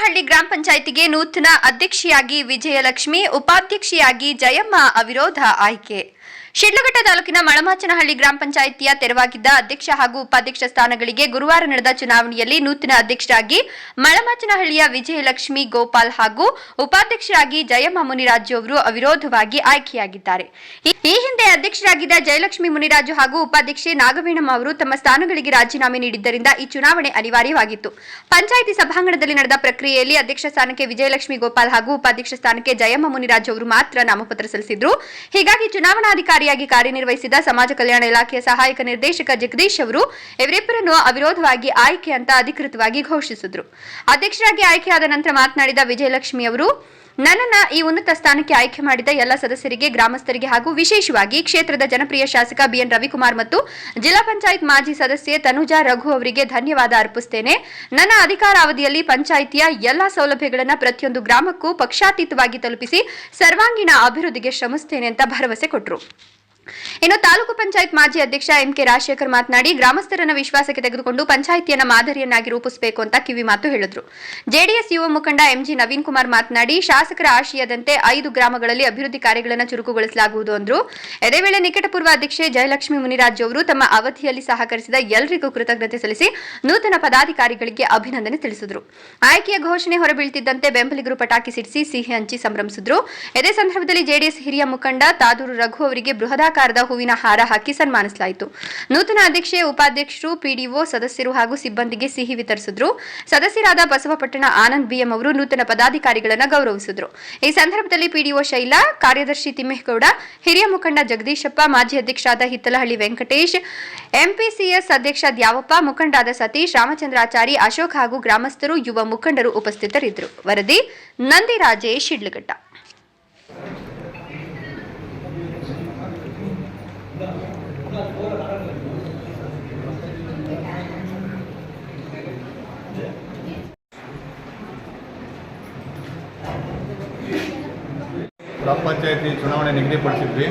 ಮಳಮಾಚನಹಳ್ಳಿ ಗ್ರಾಮ ಪಂಚಾಯಿತಿಗೆ ನೂತನ ಅಧ್ಯಕ್ಷೆಯಾಗಿ ವಿಜಯಲಕ್ಷ್ಮಿ, ಉಪಾಧ್ಯಕ್ಷೆಯಾಗಿ ಜಯಮ್ಮ ಅವಿರೋಧ ಆಯ್ಕೆ. ಶಿಡ್ಲಘಟ್ಟ ತಾಲೂಕಿನ ಮಳಮಾಚನಹಳ್ಳಿ ಗ್ರಾಮ ಪಂಚಾಯಿತಿಯ ತೆರವಾಗಿದ್ದ ಅಧ್ಯಕ್ಷ ಹಾಗೂ ಉಪಾಧ್ಯಕ್ಷ ಸ್ಥಾನಗಳಿಗೆ ಗುರುವಾರ ನಡೆದ ಚುನಾವಣೆಯಲ್ಲಿ ನೂತನ ಅಧ್ಯಕ್ಷರಾಗಿ ಮಳಮಾಚನಹಳ್ಳಿಯ ವಿಜಯಲಕ್ಷ್ಮಿ ಗೋಪಾಲ್ ಹಾಗೂ ಉಪಾಧ್ಯಕ್ಷರಾಗಿ ಜಯಮ್ಮ ಮುನಿರಾಜು ಅವರು ಅವಿರೋಧವಾಗಿ ಆಯ್ಕೆಯಾಗಿದ್ದಾರೆ. ಈ ಹಿಂದೆ ಅಧ್ಯಕ್ಷರಾಗಿದ್ದ ಜಯಲಕ್ಷ್ಮಿ ಮುನಿರಾಜು ಹಾಗೂ ಉಪಾಧ್ಯಕ್ಷೆ ನಾಗವೇಣಮ್ಮ ಅವರು ತಮ್ಮ ಸ್ಥಾನಗಳಿಗೆ ರಾಜೀನಾಮೆ ನೀಡಿದ್ದರಿಂದ ಈ ಚುನಾವಣೆ ಅನಿವಾರ್ಯವಾಗಿತ್ತು. ಪಂಚಾಯಿತಿ ಸಭಾಂಗಣದಲ್ಲಿ ನಡೆದ ಪ್ರಕ್ರಿಯೆಯಲ್ಲಿ ಅಧ್ಯಕ್ಷ ಸ್ಥಾನಕ್ಕೆ ವಿಜಯಲಕ್ಷ್ಮಿ ಗೋಪಾಲ್ ಹಾಗೂ ಉಪಾಧ್ಯಕ್ಷ ಸ್ಥಾನಕ್ಕೆ ಜಯಮ್ಮ ಮುನಿರಾಜು ಅವರು ಮಾತ್ರ ನಾಮಪತ್ರ ಸಲ್ಲಿಸಿದ್ರು. ಹೀಗಾಗಿ ಚುನಾವಣಾಧಿಕಾರಿಯಾಗಿ ಕಾರ್ಯನಿರ್ವಹಿಸಿದ ಸಮಾಜ ಕಲ್ಯಾಣ ಇಲಾಖೆಯ ಸಹಾಯಕ ನಿರ್ದೇಶಕ ಜಗದೀಶ್ ಅವರು ಇವರಿಬ್ಬರನ್ನು ಅವಿರೋಧವಾಗಿ ಆಯ್ಕೆ ಅಂತ ಅಧಿಕೃತವಾಗಿ ಘೋಷಿಸಿದ್ರು. ಅಧ್ಯಕ್ಷರಾಗಿ ಆಯ್ಕೆಯಾದ ನಂತರ ಮಾತನಾಡಿದ ವಿಜಯಲಕ್ಷ್ಮಿ ಅವರು, ನನ್ನನ್ನು ಈ ಉನ್ನತ ಸ್ಥಾನಕ್ಕೆ ಆಯ್ಕೆ ಮಾಡಿದ ಎಲ್ಲ ಸದಸ್ಯರಿಗೆ, ಗ್ರಾಮಸ್ಥರಿಗೆ ಹಾಗೂ ವಿಶೇಷವಾಗಿ ಕ್ಷೇತ್ರದ ಜನಪ್ರಿಯ ಶಾಸಕ ಬಿಎನ್ ರವಿಕುಮಾರ್ ಮತ್ತು ಜಿಲ್ಲಾ ಪಂಚಾಯತ್ ಮಾಜಿ ಸದಸ್ಯೆ ತನುಜಾ ರಘು ಅವರಿಗೆ ಧನ್ಯವಾದ ಅರ್ಪಿಸುತ್ತೇನೆ. ನನ್ನ ಅಧಿಕಾರಾವಧಿಯಲ್ಲಿ ಪಂಚಾಯಿತಿಯ ಎಲ್ಲಾ ಸೌಲಭ್ಯಗಳನ್ನು ಪ್ರತಿಯೊಂದು ಗ್ರಾಮಕ್ಕೂ ಪಕ್ಷಾತೀತವಾಗಿ ತಲುಪಿಸಿ ಸರ್ವಾಂಗೀಣ ಅಭಿವೃದ್ಧಿಗೆ ಶ್ರಮಿಸುತ್ತೇನೆ ಅಂತ ಭರವಸೆ ಕೊಟ್ಟರು. ಇನ್ನು ತಾಲೂಕು ಪಂಚಾಯತ್ ಮಾಜಿ ಅಧ್ಯಕ್ಷ ಎಂಕೆ ರಾಜಶೇಖರ್ ಮಾತನಾಡಿ, ಗ್ರಾಮಸ್ಥರನ್ನ ವಿಶ್ವಾಸಕ್ಕೆ ತೆಗೆದುಕೊಂಡು ಪಂಚಾಯಿತಿಯನ್ನ ಮಾದರಿಯನ್ನಾಗಿ ರೂಪಿಸಬೇಕು ಅಂತ ಕಿವಿ ಮಾತು ಹೇಳಿದ್ರು. ಜೆಡಿಎಸ್ ಯುವ ಮುಖಂಡ ಎಂಜಿ ನವೀನ್ ಕುಮಾರ್ ಮಾತನಾಡಿ, ಶಾಸಕರ ಆಶಯದಂತೆ 5 ಗ್ರಾಮಗಳಲ್ಲಿ ಅಭಿವೃದ್ಧಿ ಕಾರ್ಯಗಳನ್ನು ಚುರುಕುಗೊಳಿಸಲಾಗುವುದು ಅಂದ್ರು. ಇದೇ ವೇಳೆ ನಿಕಟಪೂರ್ವ ಅಧ್ಯಕ್ಷೆ ಜಯಲಕ್ಷ್ಮಿ ಮುನಿರಾಜು ಅವರು ತಮ್ಮ ಅವಧಿಯಲ್ಲಿ ಸಹಕರಿಸಿದ ಎಲ್ಲರಿಗೂ ಕೃತಜ್ಞತೆ ಸಲ್ಲಿಸಿ ನೂತನ ಪದಾಧಿಕಾರಿಗಳಿಗೆ ಅಭಿನಂದನೆ ತಿಳಿಸಿದರು. ಆಯ್ಕೆಯ ಘೋಷಣೆ ಹೊರಬೀಳ್ತಿದ್ದಂತೆ ಬೆಂಬಲಿಗರು ಪಟಾಕಿ ಸಿಡಿಸಿ ಸಿಹಿ ಹಂಚಿ ಸಂಭ್ರಮಿಸಿದ್ರು. ಇದೇ ಸಂದರ್ಭದಲ್ಲಿ ಜೆಡಿಎಸ್ ಹಿರಿಯ ಮುಖಂಡ ತಾದೂರು ರಘು ಅವರಿಗೆ ಬೃಹದಾಕಾರದ ಹೂವಿನ ಹಾರ ಹಾಕಿ ಸನ್ಮಾನಿಸಲಾಯಿತು. ನೂತನ ಅಧ್ಯಕ್ಷೆ, ಉಪಾಧ್ಯಕ್ಷರು, ಪಿಡಿಒ ಸದಸ್ಯರು ಹಾಗೂ ಸಿಬ್ಬಂದಿಗೆ ಸಿಹಿ ವಿತರಿಸಿದ್ರು. ಸದಸ್ಯರಾದ ಬಸವಪಟ್ಟಣ ಆನಂದ್ ಬಿಎಂ ಅವರು ನೂತನ ಪದಾಧಿಕಾರಿಗಳನ್ನು ಗೌರವಿಸಿದ್ರು. ಈ ಸಂದರ್ಭದಲ್ಲಿ ಪಿಡಿಒ ಶೈಲಾ, ಕಾರ್ಯದರ್ಶಿ ತಿಮ್ಮೇಗೌಡ, ಹಿರಿಯ ಮುಖಂಡ ಜಗದೀಶಪ್ಪ, ಮಾಜಿ ಅಧ್ಯಕ್ಷರಾದ ಹಿತ್ತಲಹಳ್ಳಿ ವೆಂಕಟೇಶ್, ಎಂಪಿಸಿಎಸ್ ಅಧ್ಯಕ್ಷ ದ್ಯಾವಪ್ಪ, ಮುಖಂಡರಾದ ಸತೀಶ್, ರಾಮಚಂದ್ರಾಚಾರಿ, ಅಶೋಕ್ ಹಾಗೂ ಗ್ರಾಮಸ್ಥರು, ಯುವ ಮುಖಂಡರು ಉಪಸ್ಥಿತರಿದ್ದರು. ವರದಿ ನಂದಿರಾಜೇಶ್, ಶಿಡ್ಲಘಟ್ಟ. ಗ್ರಾಮ ಪಂಚಾಯತಿ ಚುನಾವಣೆ ನಿಗದಿಪಡಿಸಿದ್ವಿ.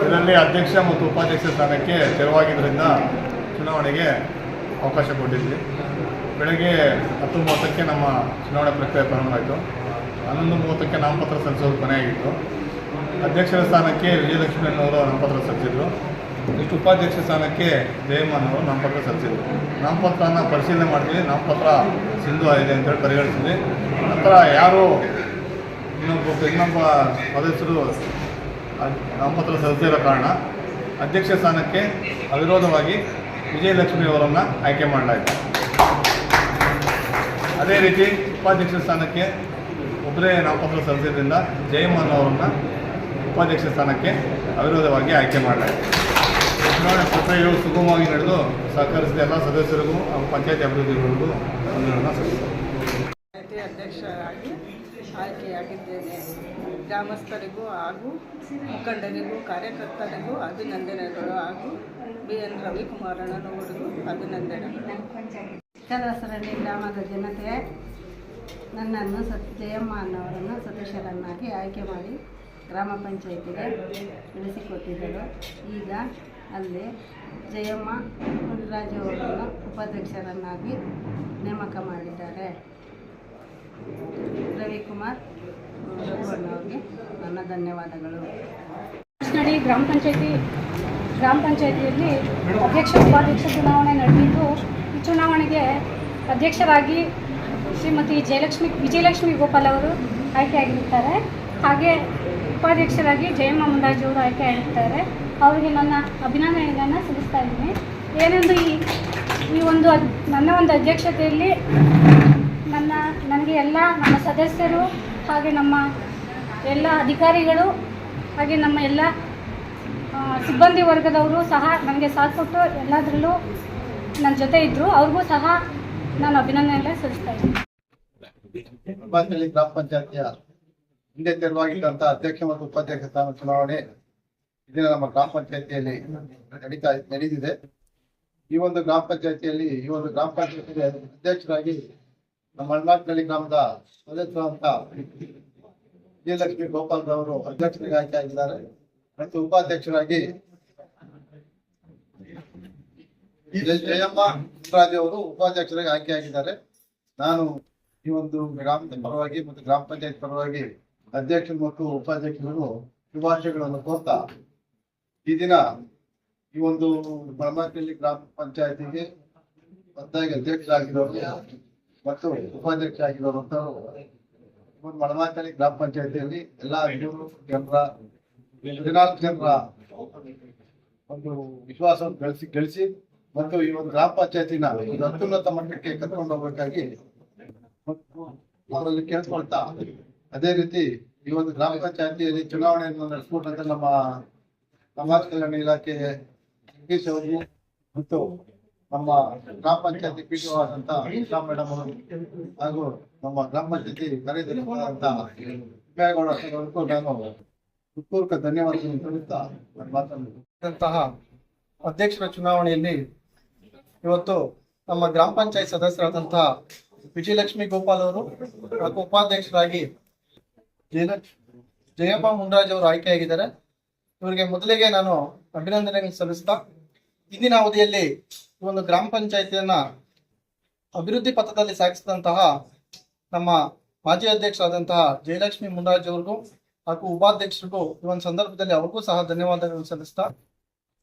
ಇದರಲ್ಲಿ ಅಧ್ಯಕ್ಷ ಮತ್ತು ಉಪಾಧ್ಯಕ್ಷ ಸ್ಥಾನಕ್ಕೆ ತೆರವಾಗಿದ್ದರಿಂದ ಚುನಾವಣೆಗೆ ಅವಕಾಶ ಕೊಟ್ಟಿದ್ವಿ. ಬೆಳಗ್ಗೆ 10:30ಕ್ಕೆ ನಮ್ಮ ಚುನಾವಣೆ ಪ್ರಕ್ರಿಯೆ ಪ್ರಾರಂಭ ಆಯಿತು. 11:30ಕ್ಕೆ ನಾಮಪತ್ರ ಸಲ್ಲಿಸೋದು ಕೊನೆಯಾಗಿತ್ತು. ಅಧ್ಯಕ್ಷರ ಸ್ಥಾನಕ್ಕೆ ವಿಜಯಲಕ್ಷ್ಮಿ ಅನ್ನೋರು ನಾಮಪತ್ರ ಸಲ್ಲಿಸಿದ್ರು. ಇಷ್ಟು ಉಪಾಧ್ಯಕ್ಷ ಸ್ಥಾನಕ್ಕೆ ಜಯಮ್ಮನವರು ನಾಮಪತ್ರ ಸಲ್ಲಿಸಿದ್ರು. ನಾಮಪತ್ರನ ಪರಿಶೀಲನೆ ಮಾಡಿದ್ವಿ. ನಾಮಪತ್ರ ಸಿಂಧು ಆಗಿದೆ ಅಂತೇಳಿ ಪರಿಗಣಿಸಿದ್ವಿ. ನಂತರ ಯಾರು ಇನ್ನೊಬ್ಬ ಸದಸ್ಯರು ನಾಮಪತ್ರ ಸಲ್ಲಿಸಿರೋ ಕಾರಣ ಅಧ್ಯಕ್ಷ ಸ್ಥಾನಕ್ಕೆ ಅವಿರೋಧವಾಗಿ ವಿಜಯಲಕ್ಷ್ಮಿ ಅವರನ್ನು ಆಯ್ಕೆ ಮಾಡಲಾಯಿತು. ಅದೇ ರೀತಿ ಉಪಾಧ್ಯಕ್ಷ ಸ್ಥಾನಕ್ಕೆ ಒಬ್ಬರೇ ನಾಮಪತ್ರ ಸಲ್ಲಿಸಿದ್ರಿಂದ ಜಯಮ್ಮನ್ ಅವರನ್ನು ಉಪಾಧ್ಯಕ್ಷ ಸ್ಥಾನಕ್ಕೆ ಅವಿರೋಧವಾಗಿ ಆಯ್ಕೆ ಮಾಡಲಾಯಿತು. ಚುನಾವಣೆ ಪ್ರಕ್ರಿಯೆಯು ಸುಗಮವಾಗಿ ನಡೆದು ಸಹಕರಿಸಿದ ಎಲ್ಲ ಸದಸ್ಯರಿಗೂ ಹಾಗೂ ಪಂಚಾಯತಿ ಅಭಿವೃದ್ಧಿಗಳಿಗೂ ವಂದನೆಗಳನ್ನು ಸಲ್ಲಿಸುತ್ತೇವೆ. ಅಧ್ಯಕ್ಷರಾಗಿ ಆಯ್ಕೆಯಾಗಿದ್ದೇನೆ. ಗ್ರಾಮಸ್ಥರಿಗೂ ಹಾಗೂ ಮುಖಂಡರಿಗೂ ಕಾರ್ಯಕರ್ತರಿಗೂ ಅಭಿನಂದನೆಗಳು ಹಾಗೂ ಬಿಎನ್ ರವಿಕುಮಾರಣ್ಣನವರಿಗೂ ಅಭಿನಂದನೆಗಳು. ಕಲಸರಳ್ಳಿ ಗ್ರಾಮದ ಜನತೆ ನನ್ನನ್ನು ಜಯಮ್ಮ ಅನ್ನವರನ್ನು ಸದಸ್ಯರನ್ನಾಗಿ ಆಯ್ಕೆ ಮಾಡಿ ಗ್ರಾಮ ಪಂಚಾಯಿತಿಗೆ ಇಳಿಸಿಕೊಟ್ಟಿದ್ದರು. ಈಗ ಅಲ್ಲಿ ಜಯಮ್ಮ ಮುನಿರಾಜು ಅವರನ್ನು ಉಪಾಧ್ಯಕ್ಷರನ್ನಾಗಿ ನೇಮಕ ಮಾಡಿದ್ದಾರೆ. ರವಿಕುಮಾರ್ ಅವರಿಗೆ ನನ್ನ ಧನ್ಯವಾದಗಳು. ಗ್ರಾಮ ಪಂಚಾಯಿತಿಯಲ್ಲಿ ಅಧ್ಯಕ್ಷ ಉಪಾಧ್ಯಕ್ಷ ಚುನಾವಣೆ ನಡೆದಿದ್ದು, ಈ ಚುನಾವಣೆಗೆ ಅಧ್ಯಕ್ಷರಾಗಿ ಶ್ರೀಮತಿ ವಿಜಯಲಕ್ಷ್ಮಿ ಗೋಪಾಲ್ ಅವರು ಆಯ್ಕೆಯಾಗಿರುತ್ತಾರೆ. ಹಾಗೆ ಉಪಾಧ್ಯಕ್ಷರಾಗಿ ಜಯಮ್ಮ ಮುನಿರಾಜು ಅವರು ಆಯ್ಕೆಯಾಗಿರ್ತಾರೆ. ಅವರಿಗೆ ನನ್ನ ಅಭಿನಂದನೆಗಳನ್ನು ಸಲ್ಲಿಸ್ತಾ ಇದ್ದೀನಿ. ಏನೆಂದು ಈ ನನ್ನ ಒಂದು ಅಧ್ಯಕ್ಷತೆಯಲ್ಲಿ ನನಗೆ ಎಲ್ಲ ನಮ್ಮ ಸದಸ್ಯರು ಹಾಗೆ ನಮ್ಮ ಎಲ್ಲ ಅಧಿಕಾರಿಗಳು ಹಾಗೆ ನಮ್ಮ ಎಲ್ಲ ಸಿಬ್ಬಂದಿ ವರ್ಗದವರು ಸಹ ನನಗೆ ಸಾಥ್ ಕೊಟ್ಟು ಎಲ್ಲದರಲ್ಲೂ ನನ್ನ ಜೊತೆ ಇದ್ದರು. ಅವ್ರಿಗೂ ಸಹ ನಾನು ಅಭಿನಂದನೆ ಸಲ್ಲಿಸ್ತಾ ಇದ್ದೀನಿ. ಗ್ರಾಮ ಪಂಚಾಯತಿಯ ಹಿಂದೆ ತೆರವಾಗಿದ್ದಂಥ ಅಧ್ಯಕ್ಷ ಮತ್ತು ಉಪಾಧ್ಯಕ್ಷ ಸ್ಥಾನ ಚುನಾವಣೆ ಇದೀಗ ನಮ್ಮ ಗ್ರಾಮ ಪಂಚಾಯತಿಯಲ್ಲಿ ನಡೆದಿದೆ. ಈ ಒಂದು ಗ್ರಾಮ ಪಂಚಾಯತಿಯಲ್ಲಿ ಅಧ್ಯಕ್ಷರಾಗಿ ನಮ್ಮ ಮಳಮಾಚನಹಳ್ಳಿ ಗ್ರಾಮದ ಸದಸ್ಯರಾದಂಥ ವಿಜಯಲಕ್ಷ್ಮಿ ಗೋಪಾಲ್ ರವರು ಅಧ್ಯಕ್ಷರಿಗೆ ಆಯ್ಕೆ ಆಗಿದ್ದಾರೆ ಮತ್ತು ಉಪಾಧ್ಯಕ್ಷರಾಗಿ ಜಯಮ್ಮ ಮುನಿರಾಜು ಅವರು ಉಪಾಧ್ಯಕ್ಷರಾಗಿ ಆಯ್ಕೆಯಾಗಿದ್ದಾರೆ. ನಾನು ಈ ಒಂದು ಗ್ರಾಮದ ಪರವಾಗಿ ಮತ್ತು ಗ್ರಾಮ ಪಂಚಾಯತ್ ಪರವಾಗಿ ಅಧ್ಯಕ್ಷರು ಮತ್ತು ಉಪಾಧ್ಯಕ್ಷರು ಶುಭಾಶಯಗಳನ್ನು ಕೋರ್ತಾ ಈ ದಿನ ಈ ಒಂದು ಮಳಮಾಚನಹಳ್ಳಿ ಗ್ರಾಮ ಪಂಚಾಯತಿಗೆ ಹೊಸದಾಗಿ ಅಧ್ಯಕ್ಷರಾಗಿರೋರು ಮತ್ತು ಉಪಾಧ್ಯಕ್ಷ ಆಗಿರೋರು ಅಂತ ಮಳಮಾಚನಹಳ್ಳಿ ಗ್ರಾಮ ಪಂಚಾಯತಿಯಲ್ಲಿ ಎಲ್ಲಾ 14 ಜನರ ಒಂದು ವಿಶ್ವಾಸವನ್ನು ಗಳಿಸಿ ಮತ್ತು ಈ ಒಂದು ಗ್ರಾಮ ಪಂಚಾಯತಿನ ಅತ್ಯುನ್ನತ ಮಟ್ಟಕ್ಕೆ ಕರ್ಕೊಂಡು ಹೋಗ್ಬೇಕಾಗಿ ಅವರಲ್ಲಿ ಕೇಳ್ಕೊಳ್ತಾ, ಅದೇ ರೀತಿ ಈ ಒಂದು ಗ್ರಾಮ ಪಂಚಾಯತಿಯಲ್ಲಿ ಚುನಾವಣೆಯನ್ನು ನಡೆಸ್ಕೊಟ್ಟಂತ ನಮ್ಮ ಸಮಾಜ ಕಲ್ಯಾಣ ಇಲಾಖೆ ಜಗದೀಶ್ ಅವರು ಮತ್ತು ನಮ್ಮ ಗ್ರಾಮ ಪಂಚಾಯತಿ ಪಿಡಿಒ ಆದಂತ ಉಷಾ ಮೇಡಮ್ ಅವರು ಹಾಗೂ ನಮ್ಮ ಗ್ರಾಮ ಪಂಚಾಯತಿ ಕಾರ್ಯದರ್ಶಿಯಾದಂತ ತಿಮ್ಮೇಗೌಡ ಅವರಿಗೂ ನಾನು ಹೃತ್ಪೂರ್ವಕ ಧನ್ಯವಾದಗಳನ್ನು ತಿಳಿಸ್ತಾ ನಾನು ಮಾತನಾಡುತ್ತೇನೆ. ಅಧ್ಯಕ್ಷರ ಚುನಾವಣೆಯಲ್ಲಿ ಇವತ್ತು ನಮ್ಮ ಗ್ರಾಮ ಪಂಚಾಯತ್ ಸದಸ್ಯರಾದಂತಹ ವಿಜಯಲಕ್ಷ್ಮಿ ಗೋಪಾಲ್ ಅವರು ಹಾಗೂ ಉಪಾಧ್ಯಕ್ಷರಾಗಿ ಜಯಮ್ಮ ಮುಂಡರಾಜ್ ಅವರು ಆಯ್ಕೆಯಾಗಿದ್ದಾರೆ. ಇವರಿಗೆ ಮೊದಲಿಗೆ ನಾನು ಅಭಿನಂದನೆಗಳನ್ನು ಸಲ್ಲಿಸ್ತಾ, ಇಂದಿನ ಅವಧಿಯಲ್ಲಿ ಈ ಒಂದು ಗ್ರಾಮ ಪಂಚಾಯತಿಯನ್ನ ಅಭಿವೃದ್ಧಿ ಪಥದಲ್ಲಿ ಸಾಗಿಸಿದಂತಹ ನಮ್ಮ ಮಾಜಿ ಅಧ್ಯಕ್ಷರಾದಂತಹ ಜಯಲಕ್ಷ್ಮಿ ಮುಂಡರಾಜ್ ಅವ್ರಿಗೂ ಹಾಗೂ ಉಪಾಧ್ಯಕ್ಷರಿಗೂ ಈ ಒಂದು ಸಂದರ್ಭದಲ್ಲಿ ಅವ್ರಿಗೂ ಸಹ ಧನ್ಯವಾದಗಳನ್ನು ಸಲ್ಲಿಸ್ತಾ,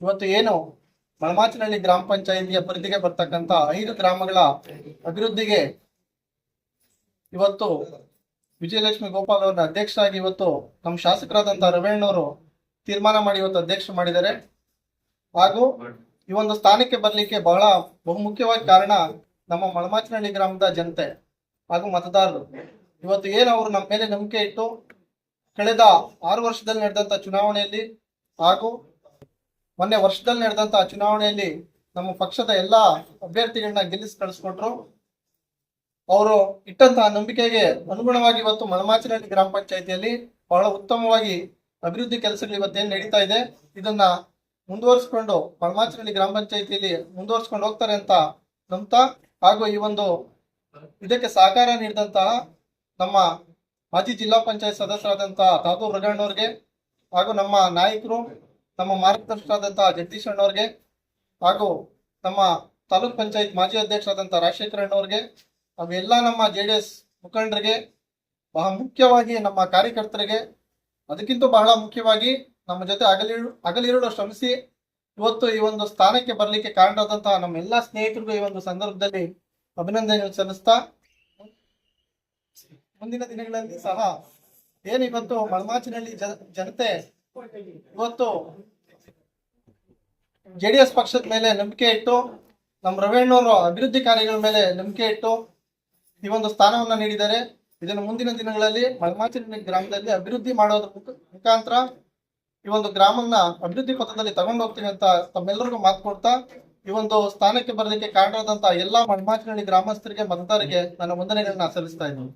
ಇವತ್ತು ಏನು ಮಳಮಾಚನಹಳ್ಳಿ ಗ್ರಾಮ ಪಂಚಾಯತಿಯ ಪರಿಧಿಗೆ ಬರ್ತಕ್ಕಂಥ 5 ಗ್ರಾಮಗಳ ಅಭಿವೃದ್ಧಿಗೆ ಇವತ್ತು ವಿಜಯಲಕ್ಷ್ಮಿ ಗೋಪಾಲ್ ಅವರನ್ನ ಅಧ್ಯಕ್ಷರಾಗಿ ಇವತ್ತು ನಮ್ಮ ಶಾಸಕರಾದಂತಹ ರವಣ್ಣವರು ತೀರ್ಮಾನ ಮಾಡಿ ಇವತ್ತು ಅಧ್ಯಕ್ಷ ಮಾಡಿದ್ದಾರೆ. ಹಾಗೂ ಈ ಒಂದು ಸ್ಥಾನಕ್ಕೆ ಬರ್ಲಿಕ್ಕೆ ಬಹಳ ಬಹುಮುಖ್ಯವಾಗಿ ಕಾರಣ ನಮ್ಮ ಮಳಮಾಚನಹಳ್ಳಿ ಗ್ರಾಮದ ಜನತೆ ಹಾಗೂ ಮತದಾರರು. ಇವತ್ತು ಏನು ಅವರು ನಮ್ಮ ಮೇಲೆ ನಂಬಿಕೆ ಇಟ್ಟು ಕಳೆದ 6 ವರ್ಷದಲ್ಲಿ ನಡೆದಂತ ಚುನಾವಣೆಯಲ್ಲಿ ಹಾಗೂ ಮೊನ್ನೆ ವರ್ಷದಲ್ಲಿ ನಡೆದಂತಹ ಚುನಾವಣೆಯಲ್ಲಿ ನಮ್ಮ ಪಕ್ಷದ ಎಲ್ಲಾ ಅಭ್ಯರ್ಥಿಗಳನ್ನ ಗೆಲ್ಲಿಸಿ ಕಳಿಸ್ಕೊಟ್ರು. ಅವರು ಇಟ್ಟಂತಹ ನಂಬಿಕೆಗೆ ಅನುಗುಣವಾಗಿ ಇವತ್ತು ಮಳಮಾಚನಹಳ್ಳಿ ಗ್ರಾಮ ಪಂಚಾಯತಿಯಲ್ಲಿ ಬಹಳ ಉತ್ತಮವಾಗಿ ಅಭಿವೃದ್ಧಿ ಕೆಲಸಗಳು ಇವತ್ತೇನು ನಡೀತಾ ಇದೆ, ಇದನ್ನ ಮುಂದುವರಿಸಿಕೊಂಡು ಮಳಮಾಚನಹಳ್ಳಿ ಗ್ರಾಮ ಪಂಚಾಯತಿಯಲ್ಲಿ ಮುಂದುವರಿಸಿಕೊಂಡು ಹೋಗ್ತಾರೆ ಅಂತ ನಂಬ್ತಾ, ಹಾಗೂ ಈ ಒಂದು ಇದಕ್ಕೆ ಸಹಕಾರ ನೀಡಿದಂತಹ ನಮ್ಮ ಮಾಜಿ ಜಿಲ್ಲಾ ಪಂಚಾಯತ್ ಸದಸ್ಯರಾದಂತಹ ತಾತೂರ್ ರಗಣ್ಣವ್ರಿಗೆ ಹಾಗೂ ನಮ್ಮ ನಾಯಕರು, ನಮ್ಮ ಮಾರ್ಗದರ್ಶಕರಾದಂತಹ ಜಗದೀಶ್ ಅಣ್ಣವ್ರಿಗೆ ಹಾಗೂ ನಮ್ಮ ತಾಲೂಕ್ ಪಂಚಾಯತ್ ಮಾಜಿ ಅಧ್ಯಕ್ಷರಾದಂತಹ ರಾಜಶೇಖರ ಅಣ್ಣವ್ರಿಗೆ ಹಾಗೂ ಎಲ್ಲ ನಮ್ಮ JDS ಮುಖಂಡರಿಗೆ, ಬಹಳ ಮುಖ್ಯವಾಗಿ ನಮ್ಮ ಕಾರ್ಯಕರ್ತರಿಗೆ, ಅದಕ್ಕಿಂತ ಬಹಳ ಮುಖ್ಯವಾಗಿ ನಮ್ಮ ಜೊತೆ ಹಗಲಿರುಳು ಶ್ರಮಿಸಿ ಇವತ್ತು ಈ ಒಂದು ಸ್ಥಾನಕ್ಕೆ ಬರಲಿಕ್ಕೆ ಕಾರಣರಾದಂತಹ ನಮ್ಮ ಎಲ್ಲಾ ಸ್ನೇಹಿತರಿಗೂ ಈ ಒಂದು ಸಂದರ್ಭದಲ್ಲಿ ಅಭಿನಂದನೆ ಸಲ್ಲಿಸ್ತಾ, ಮುಂದಿನ ದಿನಗಳಲ್ಲಿ ಸಹ ಏನು ಇವತ್ತು ಮಳಮಾಚನಹಳ್ಳಿ ಜನತೆ ಇವತ್ತು JDS ಪಕ್ಷದ ಮೇಲೆ ನಂಬಿಕೆ ಇಟ್ಟು, ನಮ್ಮ ರವಣ್ಣವರು ಅಭಿವೃದ್ಧಿ ಕಾರ್ಯಗಳ ಮೇಲೆ ನಂಬಿಕೆ ಇಟ್ಟು ಈ ಒಂದು ಸ್ಥಾನವನ್ನ ನೀಡಿದ್ದಾರೆ. ಇದನ್ನು ಮುಂದಿನ ದಿನಗಳಲ್ಲಿ ಮಳಮಾಚನಹಳ್ಳಿ ಗ್ರಾಮದಲ್ಲಿ ಅಭಿವೃದ್ಧಿ ಮಾಡೋದ್ರ ಮುಖಾಂತರ ಈ ಒಂದು ಗ್ರಾಮನ್ನ ಅಭಿವೃದ್ಧಿ ಪಥದಲ್ಲಿ ತಗೊಂಡು ಹೋಗ್ತೀನಿ ಅಂತ ತಮ್ಮೆಲ್ಲರಿಗೂ ಮಾತು ಕೊಡ್ತಾ, ಈ ಒಂದು ಸ್ಥಾನಕ್ಕೆ ಬರಲಿಕ್ಕೆ ಕಾರಣರಾದಂತಹ ಎಲ್ಲಾ ಮಳಮಾಚನಹಳ್ಳಿ ಗ್ರಾಮಸ್ಥರಿಗೆ, ಮತದಾರರಿಗೆ ನನ್ನ ವಂದನೆಗಳನ್ನ ಸಲ್ಲಿಸ್ತಾ ಇದ್ದೀನಿ.